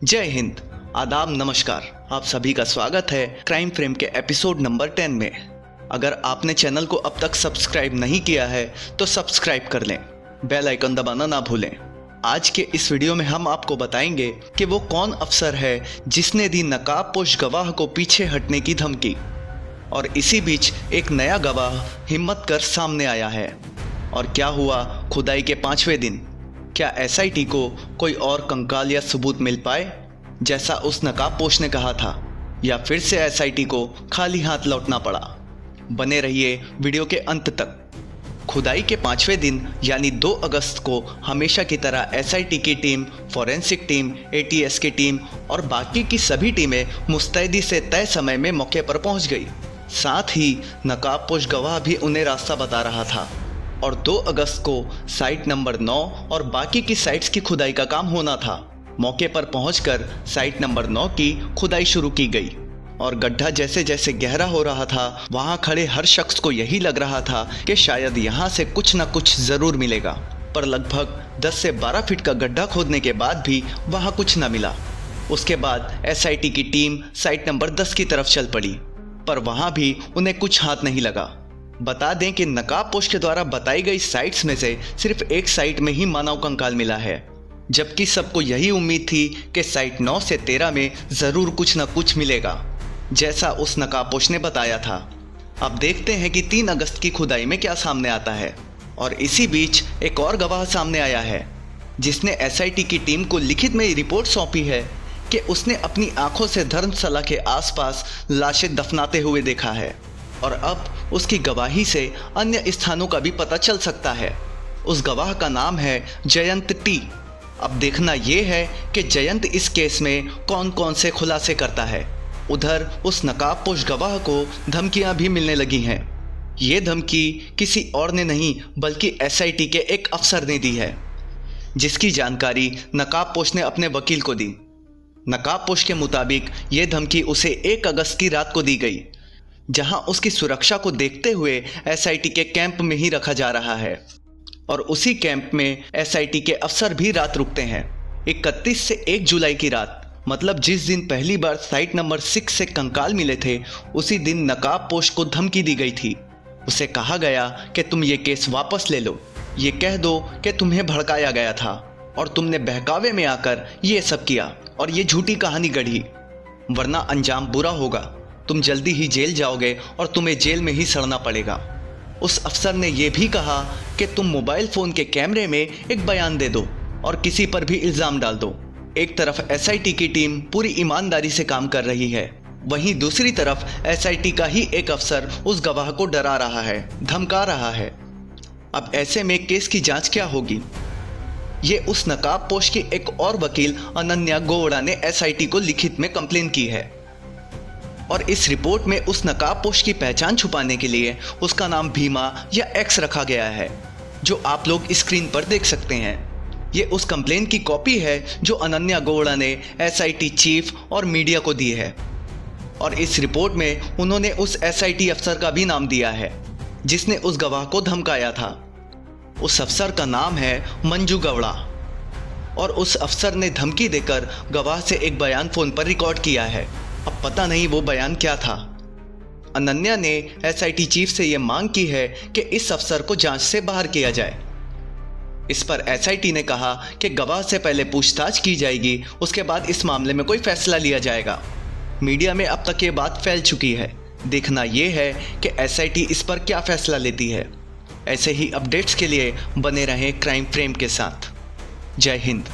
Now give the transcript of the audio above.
जय हिंद, आदाब, नमस्कार। आप सभी का स्वागत है क्राइम फ्रेम के एपिसोड नंबर 10 में। अगर आपने चैनल को अब तक सब्सक्राइब नहीं किया है तो सब्सक्राइब कर लें, बेल आइकन दबाना ना भूलें। आज के इस वीडियो में हम आपको बताएंगे कि वो कौन अफसर है जिसने दी नकाबपोश गवाह को पीछे हटने की धमकी। और इसी बीच एक नया गवाह हिम्मत कर सामने आया है। और क्या हुआ खुदाई के 5वें दिन? क्या एसआईटी को कोई और कंकाल या सबूत मिल पाए जैसा उस नकाबपोश ने कहा था, या फिर से एसआईटी को खाली हाथ लौटना पड़ा? बने रहिए वीडियो के अंत तक। खुदाई के 5वें दिन यानी 2 अगस्त को हमेशा की तरह एसआईटी की टीम, फॉरेंसिक टीम, एटीएस की टीम और बाकी की सभी टीमें मुस्तैदी से तय समय में मौके पर पहुंच गई। साथ ही नकाबपोश गवाह भी उन्हें रास्ता बता रहा था। और 2 अगस्त को साइट नंबर 9 और बाकी की साइट्स की खुदाई का काम होना था। मौके पर पहुंचकर साइट नंबर 9 की खुदाई शुरू की गई और गड्ढा जैसे जैसे गहरा हो रहा था, वहां खड़े हर शख्स को यही लग रहा था कि शायद यहां से कुछ न कुछ ज़रूर मिलेगा। पर लगभग 10 से 12 फीट का गड्ढा खोदने के बाद भी वहां कुछ न मिला। उसके बाद एसआईटी की टीम साइट नंबर 10 की तरफ चल पड़ी, पर वहां भी उन्हें कुछ हाथ नहीं लगा। बता दें कि नकाबपोश के द्वारा बताई गई साइट्स में से सिर्फ एक साइट में ही मानव कंकाल मिला है, जबकि सबको यही उम्मीद थी कि साइट 9 से 13 में ज़रूर कुछ न कुछ मिलेगा, जैसा उस नकाबपोश ने बताया था। अब देखते हैं कि 3 अगस्त की खुदाई में क्या सामने आता है। और इसी बीच एक और गवाह सामने आया है जिसने एसआईटी की टीम को लिखित में रिपोर्ट सौंपी है कि उसने अपनी आंखों से धर्मशाला के आसपास लाशें दफनाते हुए देखा है। और अब उसकी गवाही से अन्य स्थानों का भी पता चल सकता है। उस गवाह का नाम है जयंत टी। अब देखना यह है कि जयंत इस केस में कौन कौन से खुलासे करता है। उधर उस नकाबपोश गवाह को धमकियां भी मिलने लगी हैं। ये धमकी किसी और ने नहीं बल्कि एसआईटी के एक अफसर ने दी है, जिसकी जानकारी नकाबपोश ने अपने वकील को दी। नकाबपोश के मुताबिक ये धमकी उसे 1 अगस्त की रात को दी गई, जहां उसकी सुरक्षा को देखते हुए एसआईटी के कैंप में ही रखा जा रहा है। और उसी कैंप में एसआईटी के अफसर भी रात रुकते हैं। 31 से 1 जुलाई की रात, मतलब जिस दिन पहली बार साइट नंबर 6 से कंकाल मिले थे, उसी दिन नकाबपोश को धमकी दी गई थी। उसे कहा गया कि तुम ये केस वापस ले लो, ये कह दो कि तुम्हें भड़काया गया था और तुमने बहकावे में आकर ये सब किया और ये झूठी कहानी गढ़ी, वरना अंजाम बुरा होगा। तुम जल्दी ही जेल जाओगे और तुम्हें जेल में ही सड़ना पड़ेगा। उस अफसर ने यह भी कहा कि तुम मोबाइल फ़ोन के कैमरे में एक बयान दे दो और किसी पर भी इल्ज़ाम डाल दो। एक तरफ एसआईटी की टीम पूरी ईमानदारी से काम कर रही है, वहीं दूसरी तरफ एसआईटी का ही एक अफसर उस गवाह को डरा रहा है, धमका रहा है। अब ऐसे में केस की जांच क्या होगी? ये उस नकाबपोश की एक और वकील अनन्या गोवड़ा ने एसआईटी को लिखित में कंप्लेन की है। और इस रिपोर्ट में उस नकाबपोश की पहचान छुपाने के लिए उसका नाम भीमा या एक्स रखा गया है, जो आप लोग स्क्रीन पर देख सकते हैं। ये उस कंप्लेन की कॉपी है जो अनन्या गोवड़ा ने एसआईटी चीफ और मीडिया को दी है। और इस रिपोर्ट में उन्होंने उस एसआईटी अफसर का भी नाम दिया है जिसने उस गवाह को धमकाया था। उस अफसर का नाम है मंजू गौड़ा। और उस अफसर ने धमकी देकर गवाह से एक बयान फ़ोन पर रिकॉर्ड किया है। अब पता नहीं वो बयान क्या था। अनन्या ने एसआईटी चीफ से ये मांग की है कि इस अफसर को जांच से बाहर किया जाए। इस पर एसआईटी ने कहा कि गवाह से पहले पूछताछ की जाएगी, उसके बाद इस मामले में कोई फैसला लिया जाएगा। मीडिया में अब तक ये बात फैल चुकी है। देखना यह है कि एसआईटी इस पर क्या फैसला लेती है। ऐसे ही अपडेट्स के लिए बने रहें क्राइम फ्रेम के साथ। जय हिंद।